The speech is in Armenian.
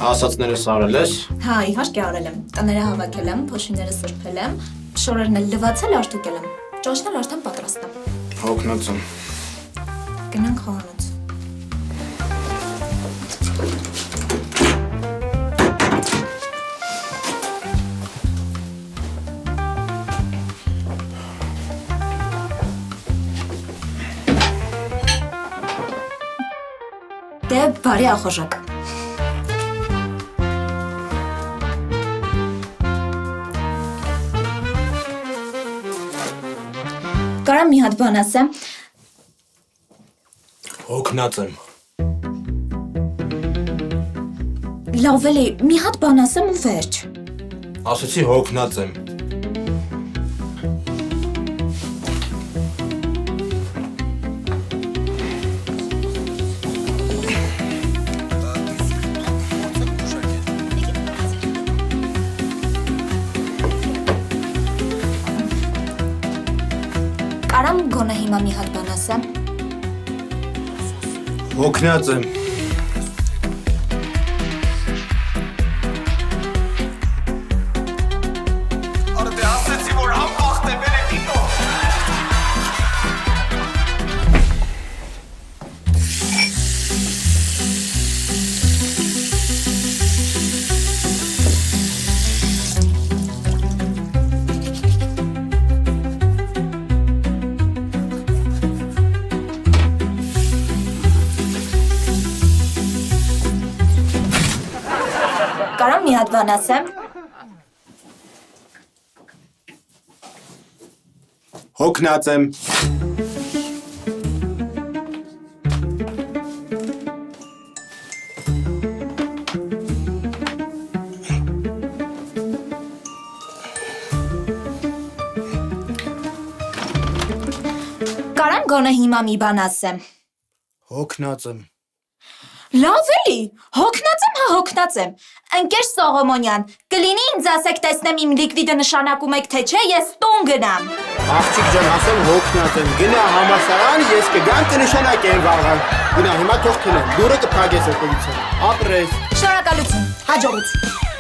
Ասացներս արել ես։ Հա, իհարկե արել եմ։ Տները հավաքել եմ, փոշիները սրբել եմ, շորերն էլ լվացել, արտուկել եմ։ Ճաշն էլ արդեն պատրաստ է։ Հոգնած եմ։ Գնանք խոհանոց։ Դե բարի ախորժակ։ Կարամ մի հատ բան ասեմ։ Հոգնած եմ։ Լավ էլի, մի հատ բան ասեմ ու վերջ։ Ասեցի հոգնած եմ։ Կարամ գոնե հիմա մի հատ բան ասեմ։ Հոգնած եմ։ Արդե ասեցի, որ անբախտ է Բենեդիկտո։ Կարամ մի հատ բան ասեմ։ Հոգնած եմ։ Կարամ գոնե հիմա մի բան ասեմ։ Հոգնած եմ։ Լավ էլի, հոգնած եմ, հա հոգնած եմ։ Ընկեր Սողոմոնյան, կլինի ինձ ասեք տեսնեմ իմ լիկվիդը նշանակում եք թե չէ, ես տուն գնամ։ Աղջիկ ջան, ասեմ հոգնած եմ։ Գնա համալսարան, ես կգամ կնշանակեմ վաղը։ Գնա, հիմա թող թողնեմ։ Դուրը կփակես օկոլիցը։ Ապրես։ Շնորհակալություն, հաջողություն։